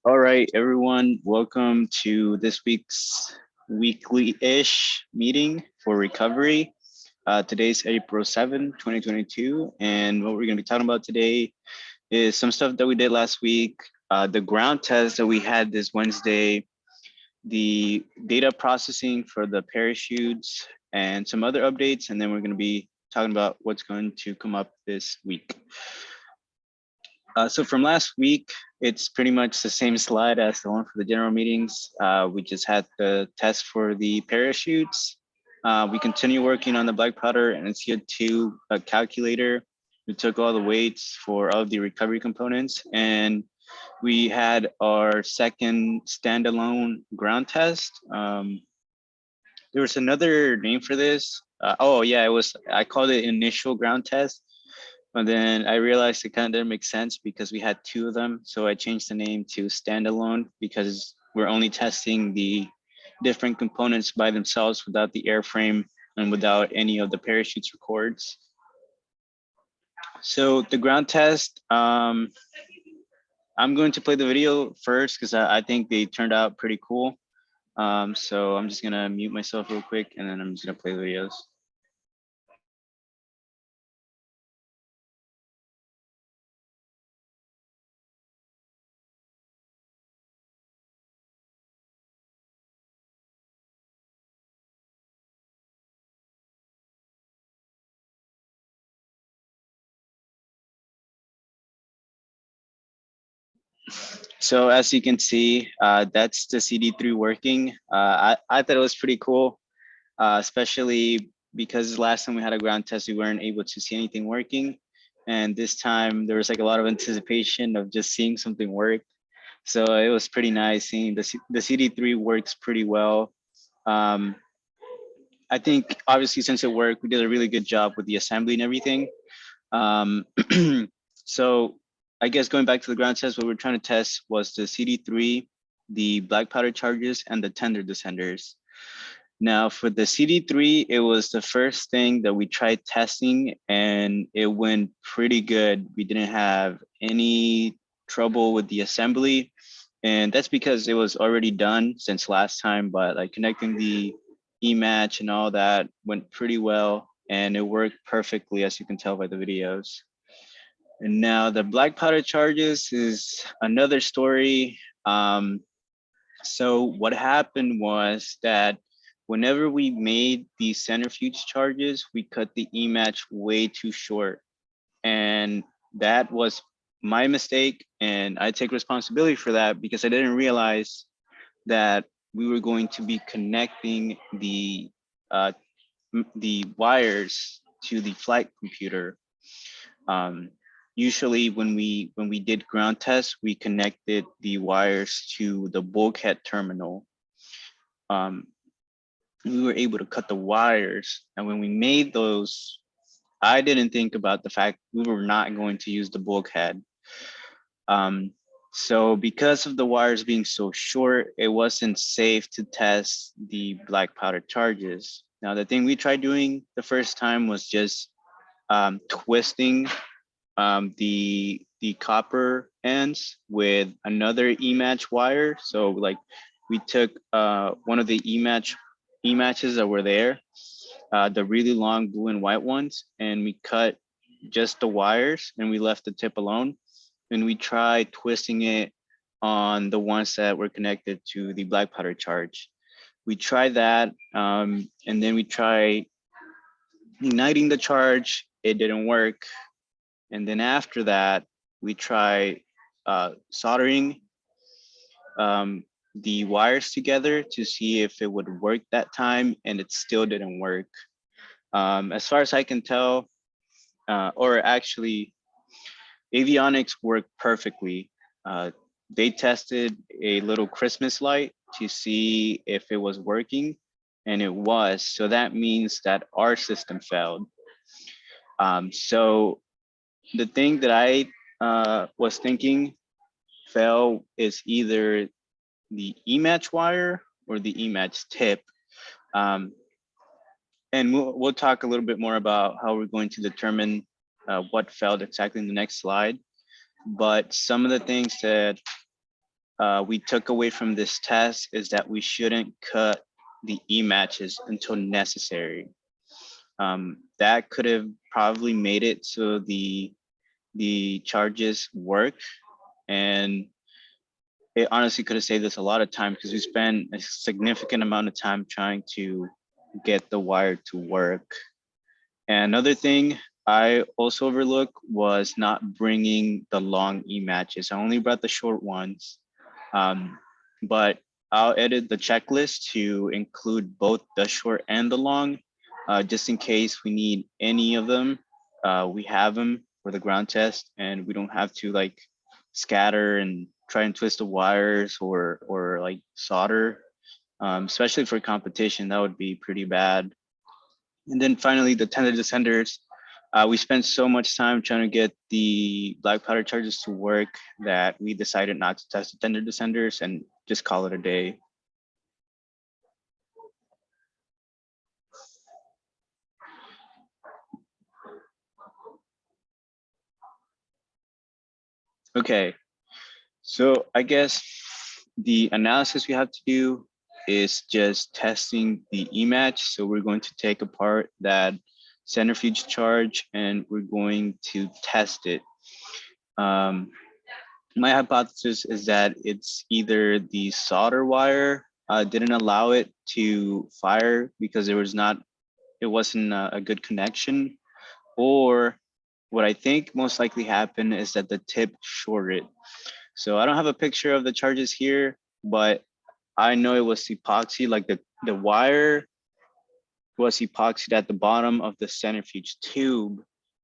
All right, everyone, welcome to this week's weekly-ish meeting for recovery. Today's April 7th, 2022, and what we're going to be talking about today is some stuff that we did last week, the ground test that we had this Wednesday, the data processing for the parachutes, and some other updates, and then we're going to be talking about what's going to come up this week. So from last week, it's pretty much the same slide as the one for the general meetings. We just had the test for the parachutes. We continue working on the black powder and CO2 calculator. We took all the weights for all of the recovery components, and we had our second standalone ground test. There was another name for this. Oh yeah, I called it initial ground test. And then I realized it kind of didn't make sense because we had two of them. So I changed the name to standalone because we're only testing the different components by themselves without the airframe and without any of the parachutes or cords. So the ground test, I'm going to play the video first because I think they turned out pretty cool. So I'm just gonna mute myself real quick and then I'm just gonna play the videos. So as you can see, that's the CD3 working. I thought it was pretty cool, especially because last time we had a ground test, we weren't able to see anything working. And this time there was like a lot of anticipation of just seeing something work. So it was pretty nice seeing the CD3 works pretty well. I think obviously since it worked, we did a really good job with the assembly and everything. So I guess going back to the ground test, what we're trying to test was the CD3, the black powder charges, and the tender descenders. Now for the CD3, it was the first thing that we tried testing and it went pretty good. We didn't have any trouble with the assembly. And that's because it was already done since last time, but like connecting the E-match and all that went pretty well and it worked perfectly as you can tell by the videos. And now the black powder charges is another story. So what happened was that whenever we made these centrifuge charges, we cut the E-match way too short. And that was my mistake. And I take responsibility for that because I didn't realize that we were going to be connecting the wires to the flight computer. Usually when we did ground tests, we connected the wires to the bulkhead terminal. We were able to cut the wires. And when we made those, I didn't think about the fact we were not going to use the bulkhead. So because of the wires being so short, it wasn't safe to test the black powder charges. Now, the thing we tried doing the first time was just twisting the copper ends with another E-match wire. So like we took one of the E-matches that were there, the really long blue and white ones, and we cut just the wires and we left the tip alone. And we tried twisting it on the ones that were connected to the black powder charge. We tried that, and then we tried igniting the charge. It didn't work. And then after that, we tried soldering the wires together to see if it would work that time, and it still didn't work. As far as I can tell, or actually, avionics worked perfectly. They tested a little Christmas light to see if it was working, and it was. So that means that our system failed. So the thing that I was thinking fell is either the E-match wire or the E-match tip. And and we'll talk a little bit more about how we're going to determine what failed exactly in the next slide. But some of the things that we took away from this test is that we shouldn't cut the e-matches until necessary. That could have probably made it so the charges work, and it honestly could have saved us a lot of time because we spent a significant amount of time trying to get the wire to work. And another thing I also overlooked was not bringing the long e-matches. I only brought the short ones, but I'll edit the checklist to include both the short and the long, just in case we need any of them. We have them for the ground test, and we don't have to like scatter and try and twist the wires or like solder, especially for competition. That would be pretty bad. And then finally, the tender descenders. We spent so much time trying to get the black powder charges to work that we decided not to test the tender descenders and just call it a day. Okay, so I guess the analysis we have to do is just testing the e-match. So we're going to take apart that centrifuge charge and we're going to test it. My hypothesis is that it's either the solder wire didn't allow it to fire because it wasn't a good connection, or what I think most likely happened is that the tip shorted. So I don't have a picture of the charges here, but I know it was epoxy, like the wire was epoxied at the bottom of the centrifuge tube,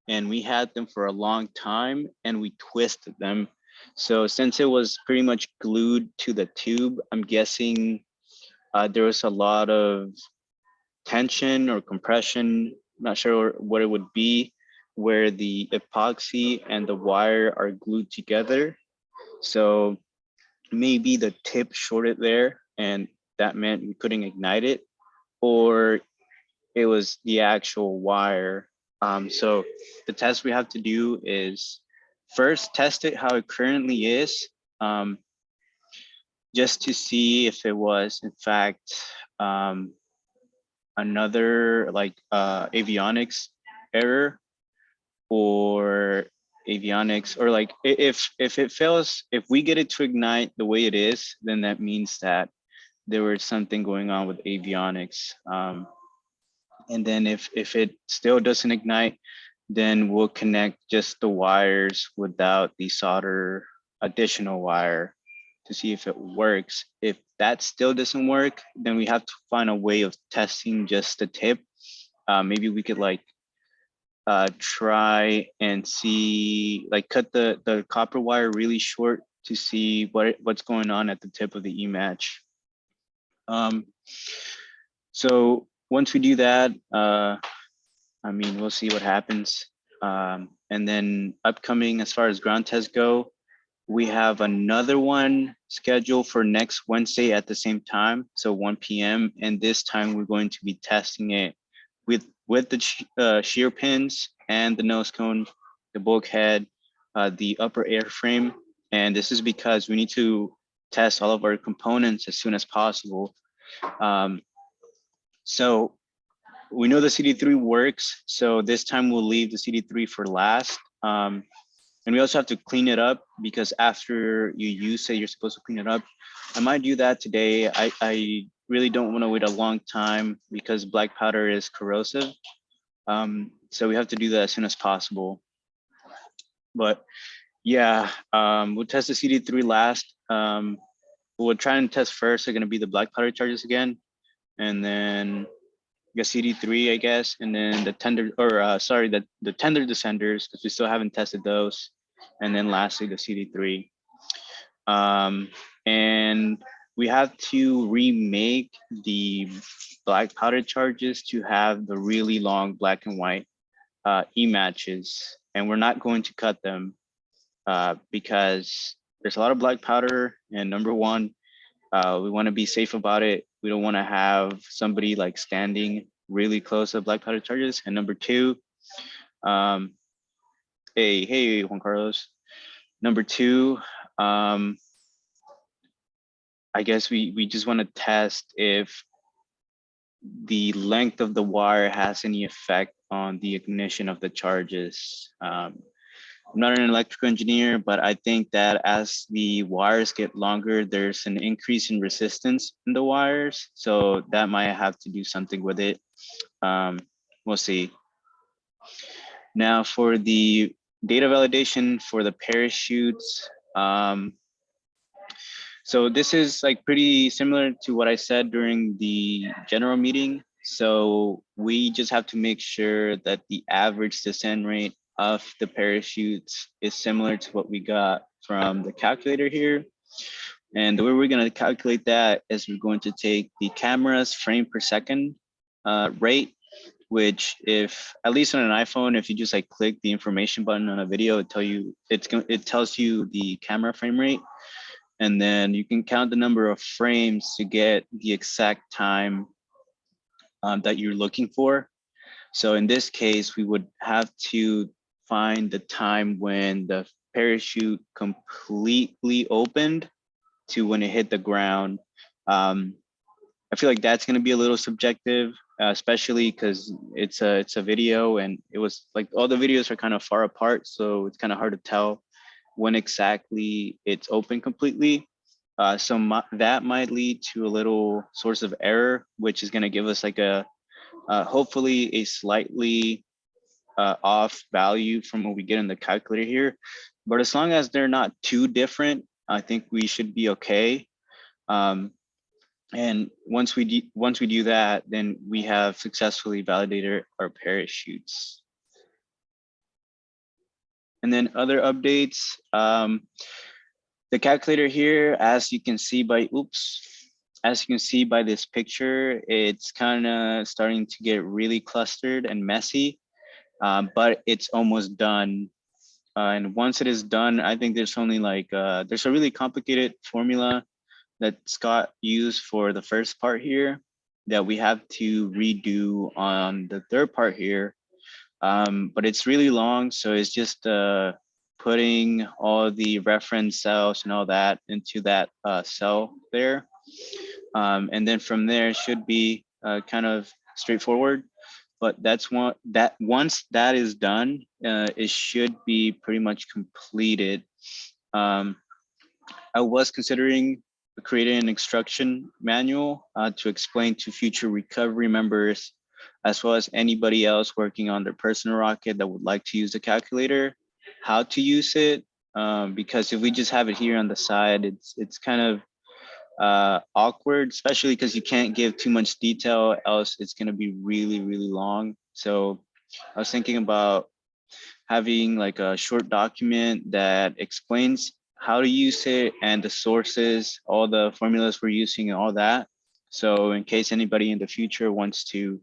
and we had them for a long time and we twisted them. So since it was pretty much glued to the tube, I'm guessing there was a lot of tension or compression, not sure what it would be, where the epoxy and the wire are glued together. So maybe the tip shorted there and that meant we couldn't ignite it, or it was the actual wire. So the test we have to do is first test it how it currently is, just to see if it was in fact another like avionics error or avionics, or like if it fails, if we get it to ignite the way it is, then that means that there was something going on with avionics. And then if it still doesn't ignite, then we'll connect just the wires without the solder additional wire to see if it works. If that still doesn't work, then we have to find a way of testing just the tip. Maybe we could like try and see, like cut the copper wire really short to see what's going on at the tip of the e-match. So once we do that, I mean, we'll see what happens. And then upcoming, as far as ground tests go, we have another one scheduled for next Wednesday at the same time, so 1 p.m. And this time we're going to be testing it with the shear pins and the nose cone, the bulkhead, the upper airframe. And this is because we need to test all of our components as soon as possible. So we know the CD3 works, so this time we'll leave the CD3 for last. And we also have to clean it up because after you use it, you're supposed to clean it up. I might do that today. I really don't want to wait a long time because black powder is corrosive. So we have to do that as soon as possible. But yeah, we'll test the CD3 last. We'll try and test first are going to be the black powder charges again, and then the CD3, I guess, and then the tender, or sorry, the tender descenders, because we still haven't tested those, and then lastly the CD3. And we have to remake the black powder charges to have the really long black and white e-matches, and we're not going to cut them because there's a lot of black powder, and number one, we want to be safe about it. We don't want to have somebody like standing really close to black powder charges. And number two, hey, Juan Carlos. Number two, I guess we just want to test if the length of the wire has any effect on the ignition of the charges. I'm not an electrical engineer, but I think that as the wires get longer, there's an increase in resistance in the wires. So that might have to do something with it. We'll see. Now for the data validation for the parachutes. So this is like pretty similar to what I said during the general meeting. So we just have to make sure that the average descent rate of the parachutes is similar to what we got from the calculator here. And the way we're going to calculate that is we're going to take the camera's frame per second rate, which if at least on an iPhone, if you just like click the information button on a video, it tells you the camera frame rate. And then you can count the number of frames to get the exact time that you're looking for. So in this case, we would have to find the time when the parachute completely opened to when it hit the ground. I feel like that's going to be a little subjective, especially because it's a video, and it was like all the videos are kind of far apart, so it's kind of hard to tell when exactly it's open completely. That might lead to a little source of error, which is going to give us like a hopefully a slightly off value from what we get in the calculator here. But as long as they're not too different, I think we should be okay. And once we do that, then we have successfully validated our parachutes. And then other updates, the calculator here, as you can see by this picture, it's kind of starting to get really clustered and messy, but it's almost done. And once it is done, I think there's only like, there's a really complicated formula that Scott used for the first part here that we have to redo on the third part here. But it's really long, so it's just putting all the reference cells and all that into that cell there. And then from there it should be kind of straightforward. But once that is done, it should be pretty much completed. I was considering creating an instruction manual to explain to future recovery members, as well as anybody else working on their personal rocket that would like to use the calculator, how to use it. Because if we just have it here on the side, it's kind of awkward, especially because you can't give too much detail, else it's going to be really, really long. So I was thinking about having like a short document that explains how to use it and the sources, all the formulas we're using and all that. So in case anybody in the future wants to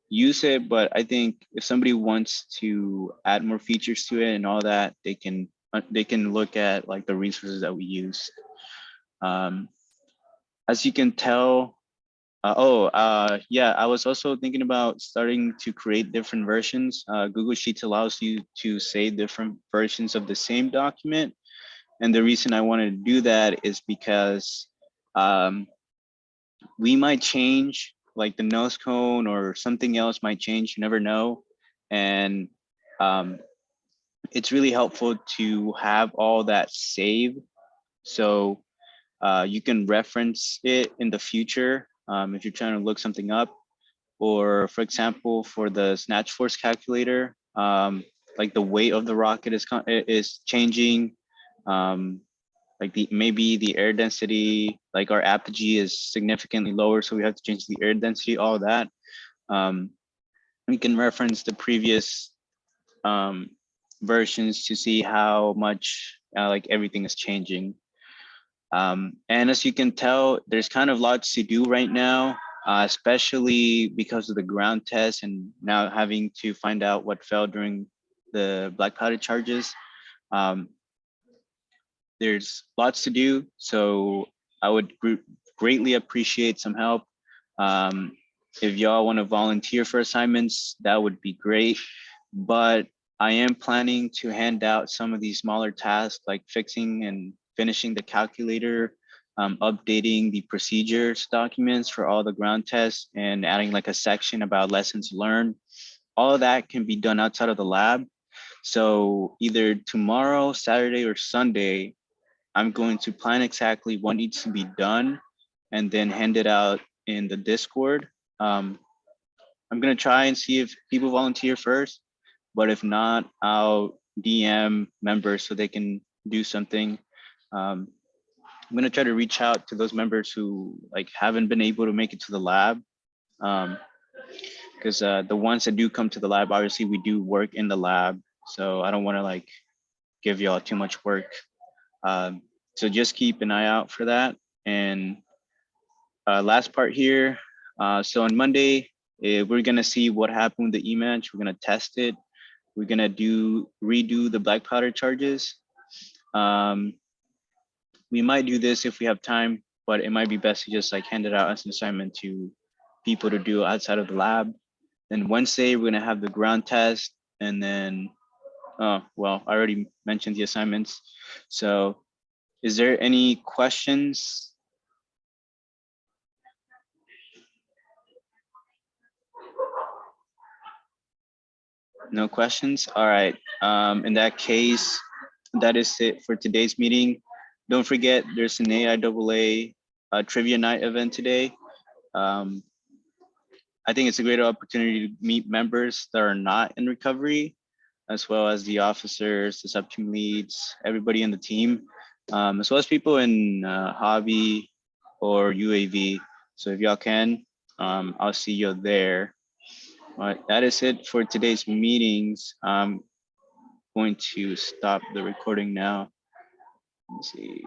use it, but I think if somebody wants to add more features to it and all that, they can look at like the resources that we use. As you can tell, yeah, I was also thinking about starting to create different versions. Google Sheets allows you to save different versions of the same document. And the reason I wanted to do that is because we might change, like the nose cone or something else might change, you never know. And it's really helpful to have all that saved. So you can reference it in the future if you're trying to look something up. Or for example, for the snatch force calculator, like the weight of the rocket is changing. Like maybe the air density, like our apogee is significantly lower, so we have to change the air density, all that. We can reference the previous versions to see how much like everything is changing. And as you can tell, there's kind of lots to do right now, especially because of the ground test and now having to find out what fell during the black powder charges. There's lots to do, so I would greatly appreciate some help. If y'all want to volunteer for assignments, that would be great. But I am planning to hand out some of these smaller tasks like fixing and finishing the calculator, updating the procedures documents for all the ground tests, and adding like a section about lessons learned. All of that can be done outside of the lab. So either tomorrow, Saturday, or Sunday, I'm going to plan exactly what needs to be done and then hand it out in the Discord. Um, I'm gonna try and see if people volunteer first, but if not, I'll DM members so they can do something. Um, I'm gonna try to reach out to those members who like haven't been able to make it to the lab. Because the ones that do come to the lab, obviously we do work in the lab. So I don't wanna like give y'all too much work. So just keep an eye out for that. And last part here. So on Monday, we're gonna see what happened with the image. We're gonna test it. We're gonna redo the black powder charges. Um, we might do this if we have time, but it might be best to just like hand it out as an assignment to people to do outside of the lab. Then Wednesday, we're gonna have the ground test, and then, oh, well, I already mentioned the assignments. So is there any questions? No questions? All right. In that case, that is it for today's meeting. Don't forget, there's an AIAA trivia night event today. I think it's a great opportunity to meet members that are not in recovery, as well as the officers, the sub-team leads, everybody in the team, as well as people in hobby or UAV. So if y'all can, I'll see you there. All right, that is it for today's meetings. I'm going to stop the recording now. Let's see.